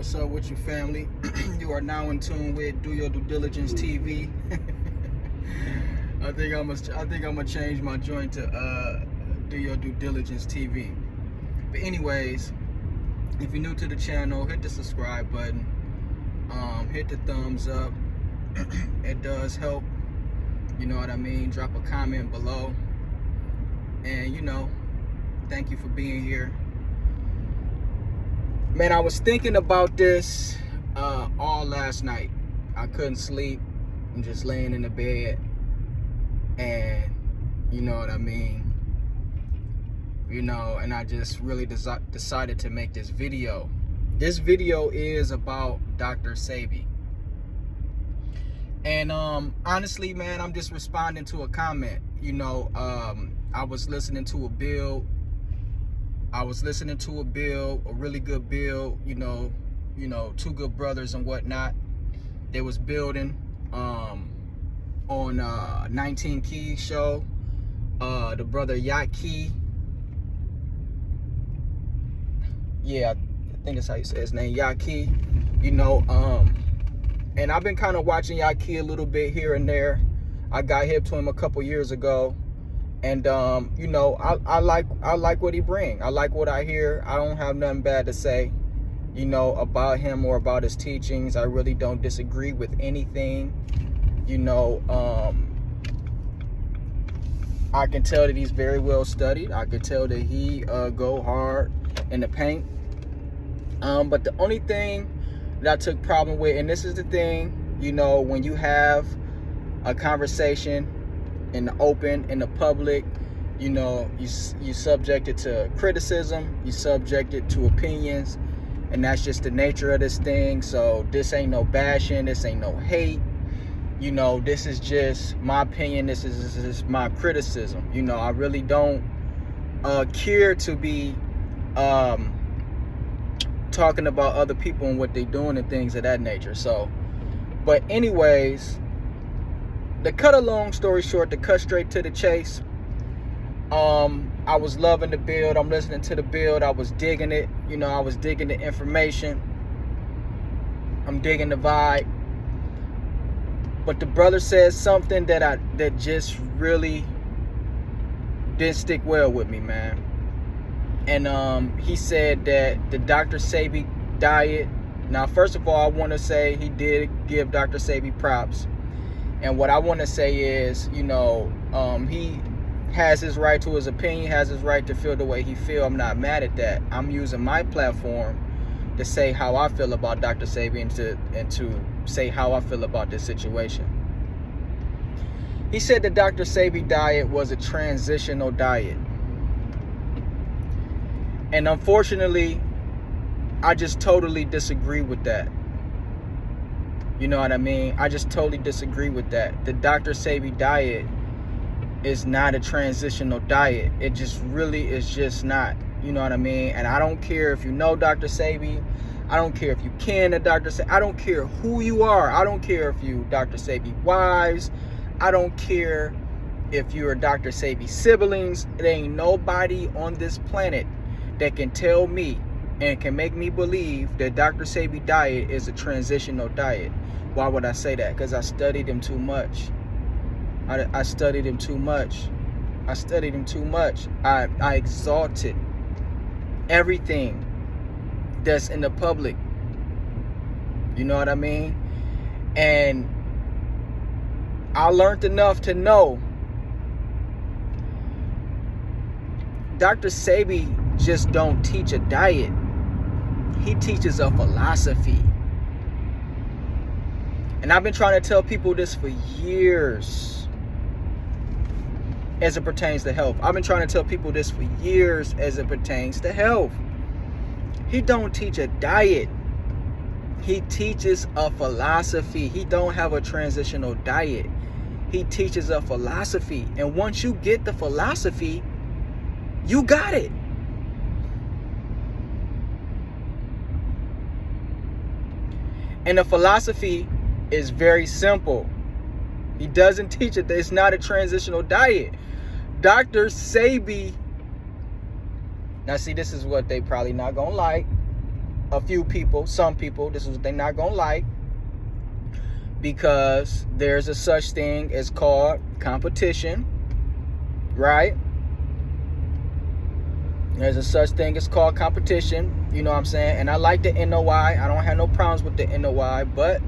What's up with you, family? You are now in tune with Do Your Due Diligence TV. I think I'm gonna change my joint to Do Your Due Diligence TV. But anyways, if you're new to the channel, hit the subscribe button. Hit the thumbs up. It does help. You know what I mean? Drop a comment below. And thank you for being here. Man, I was thinking about this all last night. I couldn't sleep. I'm just laying in the bed. And you know what I mean? And I just really decided to make this video. This video is about Dr. Sebi. And honestly, man, I'm just responding to a comment. I was listening to a build. a really good build, two good brothers and whatnot. They was building on 19 Key show. The brother Yacht Key. Yeah, I think that's how you say his name, Yacht Key. And I've been kind of watching Yacht Key a little bit here and there. I got hip to him a couple years ago. And I like what he bring. I like what I hear. I don't have nothing bad to say, about him or about his teachings. I really don't disagree with anything. I can tell that he's very well studied. I can tell that he go hard in the paint. But the only thing that I took problem with, and this is the thing, when you have a conversation in the open, in the public, you subjected to criticism, you subjected to opinions, and that's just the nature of this thing. So this ain't no bashing, this ain't no hate, this is just my opinion, this is my criticism. I really don't care to be talking about other people and what they doing and things of that nature. So, but anyways, to cut a long story short, to cut straight to the chase, I was loving the build. I'm listening to the build. I was digging it. I was digging the information. I'm digging the vibe. But the brother said something that just really didn't stick well with me, man. And he said that the Dr. Sebi diet. Now, first of all, I want to say he did give Dr. Sebi props. And what I want to say is, he has his right to his opinion, has his right to feel the way he feel. I'm not mad at that. I'm using my platform to say how I feel about Dr. Sebi and to say how I feel about this situation. He said the Dr. Sebi diet was a transitional diet. And unfortunately, I just totally disagree with that. You know what I mean? I just totally disagree with that. The Dr. Sebi diet is not a transitional diet. It just really is just not. You know what I mean? And I don't care if you know Dr. Sebi. I don't care if you can to Dr. Sebi. I don't care who you are. I don't care if you Dr. Sebi wives. I don't care if you're Dr. Sebi siblings. There ain't nobody on this planet that can tell me and can make me believe that Dr. Sebi diet is a transitional diet. Why would I say that? Because I studied him too much. I studied him too much. I studied him too much. I exalted everything that's in the public. You know what I mean? And I learned enough to know Dr. Sebi just don't teach a diet. He teaches a philosophy. And I've been trying to tell people this for years as it pertains to health. I've been trying to tell people this for years as it pertains to health. He don't teach a diet. He teaches a philosophy. He don't have a transitional diet. He teaches a philosophy. And once you get the philosophy, you got it. And the philosophy is very simple. He doesn't teach it. It's not a transitional diet. Dr. Sebi, now see, this is what they probably not gonna like. a few people, some people, this is what they're not gonna like, because there's a such thing as called competition, right? There's a such thing as called competition, you know what I'm saying? And I like the NOI. I don't have no problems with the NOI, but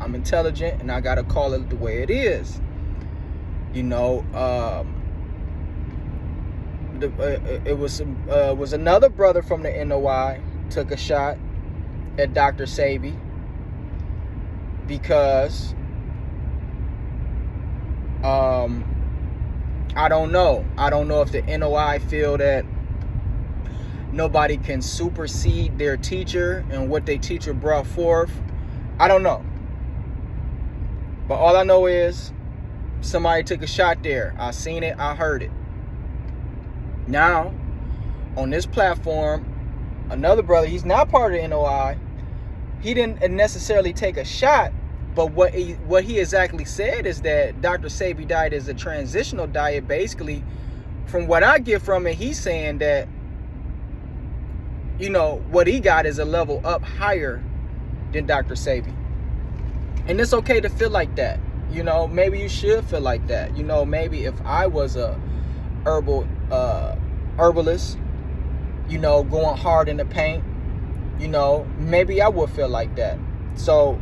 I'm intelligent and I gotta call it the way it is. You know, it was another brother from the NOI took a shot at Dr. Sebi because I don't know if the NOI feel that nobody can supersede their teacher and what their teacher brought forth. I don't know, but all I know is somebody took a shot there. I seen it, I heard it. Now on this platform, another brother, he's not part of the NOI, he didn't necessarily take a shot, but what he exactly said is that Dr. Sebi diet is a transitional diet. Basically, from what I get from it, he's saying that, you know, what he got is a level up higher than Dr. Sebi. And it's okay to feel like that. You know, maybe you should feel like that. You know, maybe if I was a herbalist, you know, going hard in the paint, you know, maybe I would feel like that. So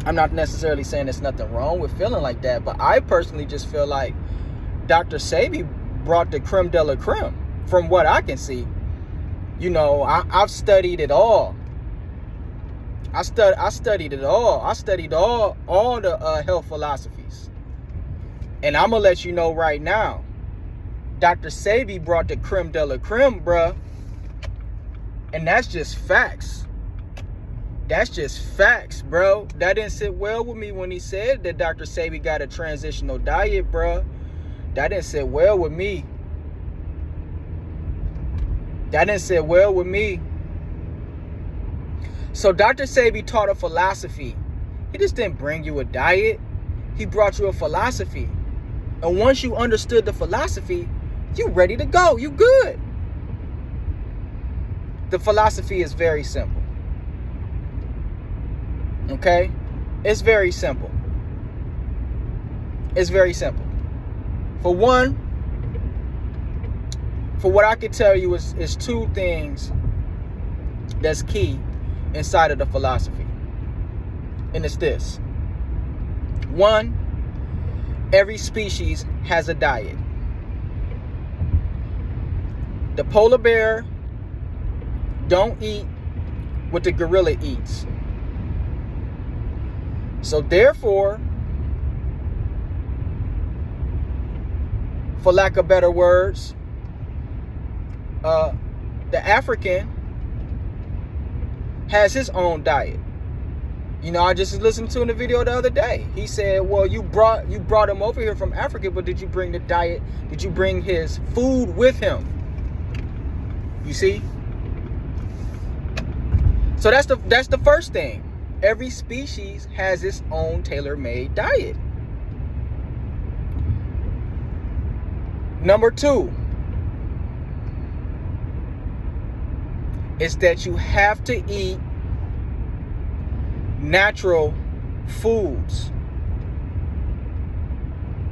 I'm not necessarily saying there's nothing wrong with feeling like that, but I personally just feel like Dr. Sebi brought the creme de la creme from what I can see. You know, I've studied it all. I studied it all. I studied all the health philosophies. And I'm going to let you know right now, Dr. Sebi brought the creme de la creme, bruh. And that's just facts. That's just facts, bro. That didn't sit well with me when he said that Dr. Sebi got a transitional diet, bro. That didn't sit well with me. That didn't sit well with me. So Dr. Sebi taught a philosophy. He just didn't bring you a diet. He brought you a philosophy. And once you understood the philosophy, you ready to go. You good. The philosophy is very simple. Okay? It's very simple. It's very simple. For one, for what I can tell you is two things that's key inside of the philosophy. And it's this. One, every species has a diet. The polar bear don't eat what the gorilla eats. So therefore, for lack of better words, the African has his own diet. You know, I just listened to in the video the other day. He said, well, you brought him over here from Africa, but did you bring the diet? Did you bring his food with him? You see? So that's the first thing. Every species has its own tailor-made diet. Number two is that you have to eat natural foods.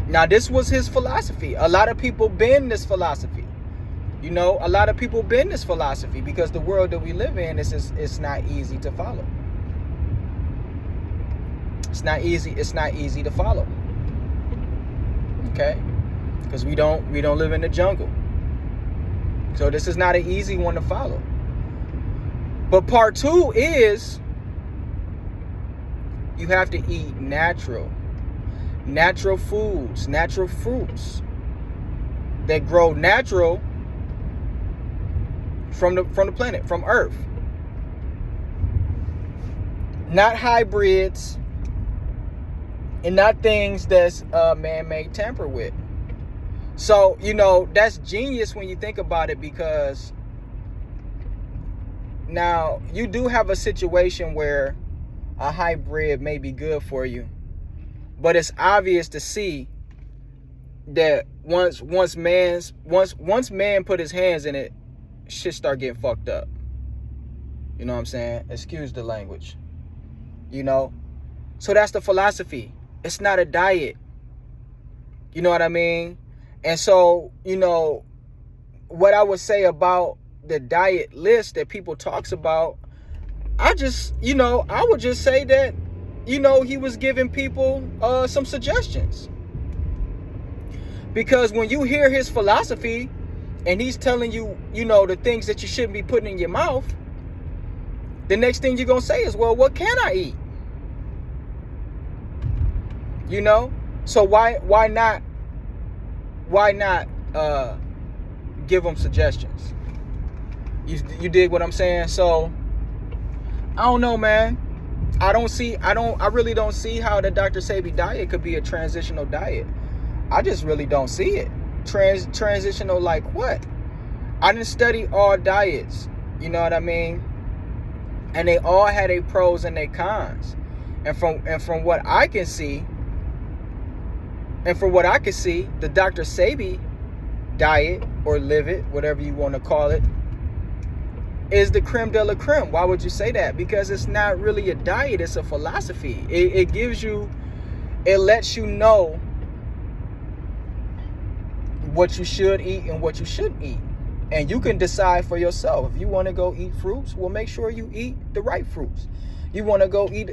Now, this was his philosophy. A lot of people bend this philosophy. You know, a lot of people bend this philosophy because the world that we live in it's not easy to follow. It's not easy to follow. Okay? Because we don't live in the jungle. So this is not an easy one to follow. But part two is you have to eat natural foods, natural fruits that grow natural from the planet, from Earth. Not hybrids and not things that's man-made, tampered with. So, you know, that's genius when you think about it, because now you do have a situation where a hybrid may be good for you, but it's obvious to see that once man put his hands in it, shit start getting fucked up. You know what I'm saying? Excuse the language. You know? So that's the philosophy. It's not a diet. You know what I mean? And so, what I would say about the diet list that people talks about, I would just say that, he was giving people some suggestions. Because when you hear his philosophy and he's telling you, the things that you shouldn't be putting in your mouth, the next thing you're going to say is, well, what can I eat? So why not give them suggestions? You dig what I'm saying? So I don't know, man. I really don't see how the Dr. Sebi diet could be a transitional diet. I just really don't see it. Transitional like what? I didn't study all diets. You know what I mean? And they all had their pros and their cons. And from what I can see, the Dr. Sebi diet, or live it, whatever you want to call it, is the creme de la creme. Why would you say that? Because it's not really a diet, it's a philosophy. It lets you know what you should eat and what you shouldn't eat. And you can decide for yourself. If you want to go eat fruits, well, make sure you eat the right fruits. You want to go eat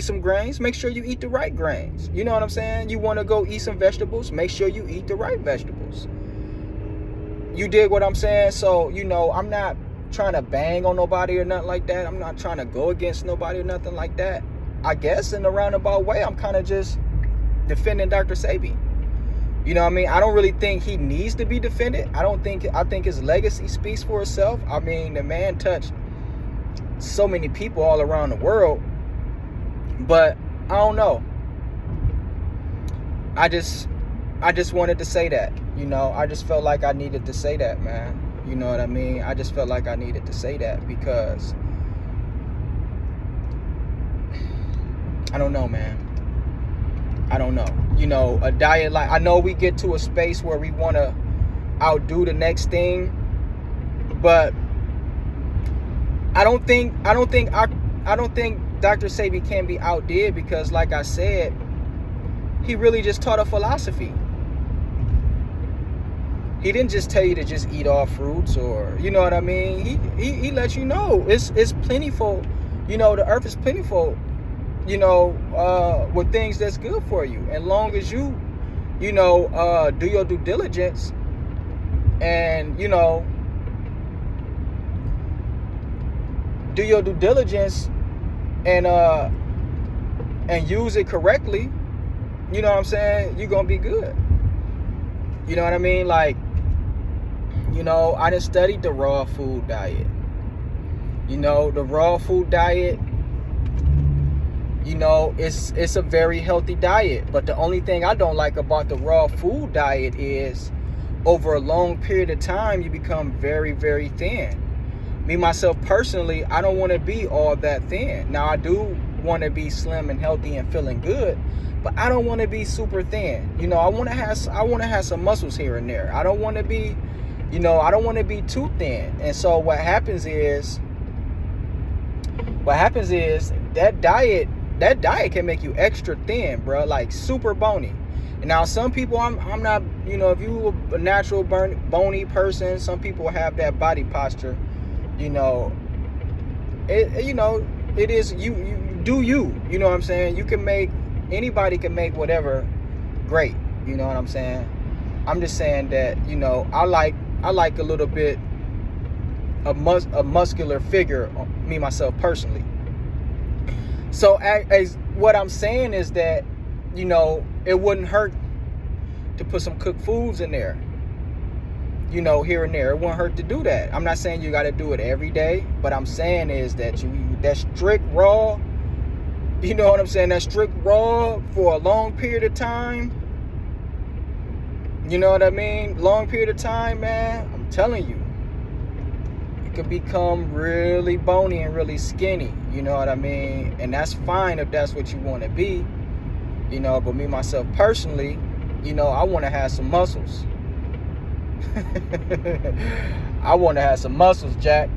some grains, make sure you eat the right grains. You know what I'm saying? You want to go eat some vegetables, make sure you eat the right vegetables. You dig what I'm saying? So, I'm not trying to bang on nobody or nothing like that. I'm not trying to go against nobody or nothing like that. I guess in a roundabout way, I'm kind of just defending Dr. Sebi. You know what I mean? I don't really think he needs to be defended. I think his legacy speaks for itself. I mean, the man touched so many people all around the world. But I don't know. I just wanted to say that. I just felt like I needed to say that, man. You know what I mean? I just felt like I needed to say that because I don't know, man. I don't know. A diet like, I know we get to a space where we want to outdo the next thing, but I don't think Dr. Sebi can be outdid because, like I said, he really just taught a philosophy. He didn't just tell you to just eat all fruits, or you know what I mean. He lets you know it's plentiful. The earth is plentiful. With things that's good for you, and long as you do your due diligence and and use it correctly, you know what I'm saying, you're gonna be good. You know what I mean? Like, I done studied the raw food diet. The raw food diet, it's a very healthy diet. But the only thing I don't like about the raw food diet is over a long period of time, you become very, very thin. Me, myself, personally, I don't want to be all that thin. Now, I do want to be slim and healthy and feeling good, but I don't want to be super thin. I want to have some muscles here and there. I don't want to be, I don't want to be too thin. And so what happens is that diet can make you extra thin, bro, like super bony. And now some people, I'm not, if you a natural bony person, some people have that body posture. It is you do you. You know what I'm saying? Anybody can make whatever great. You know what I'm saying? I'm just saying that, I like a little bit of a muscular figure, me myself personally. So as what I'm saying is that, it wouldn't hurt to put some cooked foods in there, here and there. It wouldn't hurt to do that. I'm not saying you got to do it every day, but I'm saying is that that strict raw, you know what I'm saying, that strict raw for a long period of time, you know what I mean, long period of time, man, I'm telling you, it could become really bony and really skinny, you know what I mean, and that's fine if that's what you want to be, but me, myself, personally, I want to have some muscles. I want to have some muscles, Jack.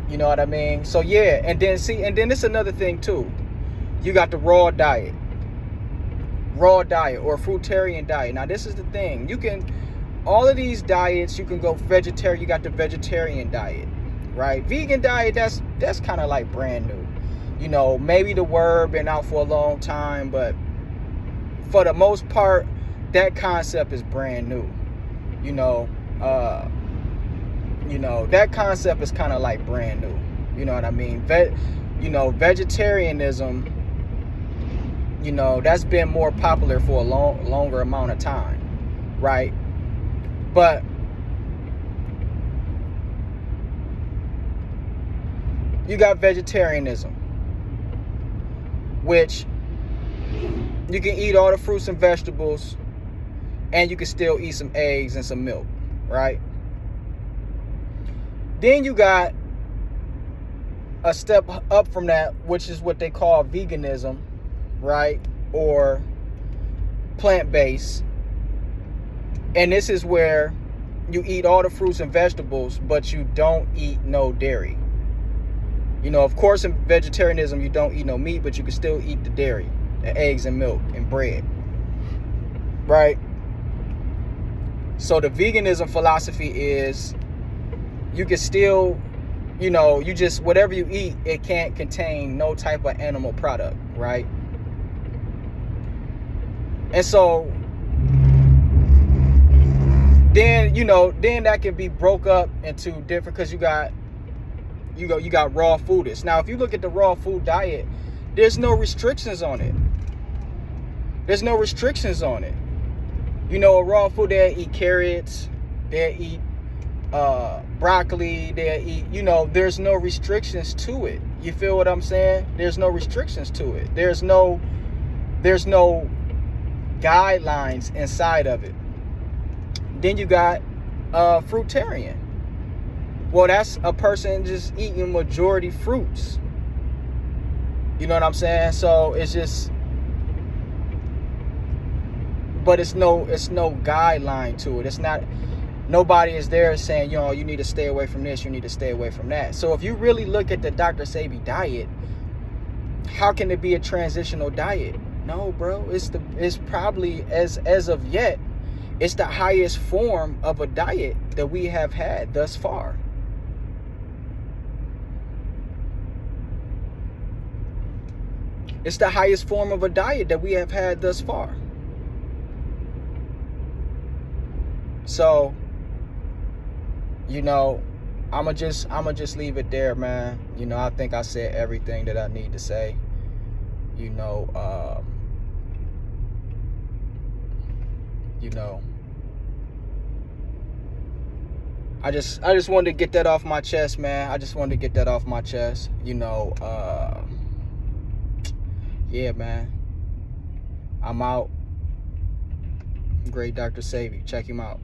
You know what I mean? So yeah, and then it's another thing too. You got the raw diet or fruitarian diet. Now this is the thing. You can, all of these diets, you can go vegetarian. You got the vegetarian diet, right? Vegan diet, that's kind of like brand new. You know, maybe the word been out for a long time, but for the most part, that concept is brand new. You know, that concept is kind of like brand new. You know what I mean? Vegetarianism, that's been more popular for a longer amount of time, right? But you got vegetarianism, which you can eat all the fruits and vegetables, and you can still eat some eggs and some milk, right? Then you got a step up from that, which is what they call veganism, right? Or plant-based. And this is where you eat all the fruits and vegetables, but you don't eat no dairy. Of course, in vegetarianism, you don't eat no meat, but you can still eat the dairy, the eggs and milk and bread, right? So the veganism philosophy is you can still, you just, whatever you eat, it can't contain no type of animal product, right? And so then, then that can be broke up into different, because you got raw foodists. Now, if you look at the raw food diet, there's no restrictions on it. A raw food, they eat carrots, they eat broccoli, they eat, there's no restrictions to it. You feel what I'm saying? There's no restrictions to it. There's no guidelines inside of it. Then you got fruitarian. Well, that's a person just eating majority fruits. You know what I'm saying? So it's just, but it's no guideline to it. It's not, nobody is there saying, you need to stay away from this, you need to stay away from that. So if you really look at the Dr. Sebi diet, how can it be a transitional diet? No, bro. It's probably, as of yet, it's the highest form of a diet that we have had thus far. It's the highest form of a diet that we have had thus far. So, I'ma just leave it there, man. I think I said everything that I need to say. I just wanted to get that off my chest, man. Yeah, man. I'm out. Great Dr. Sebi. Check him out.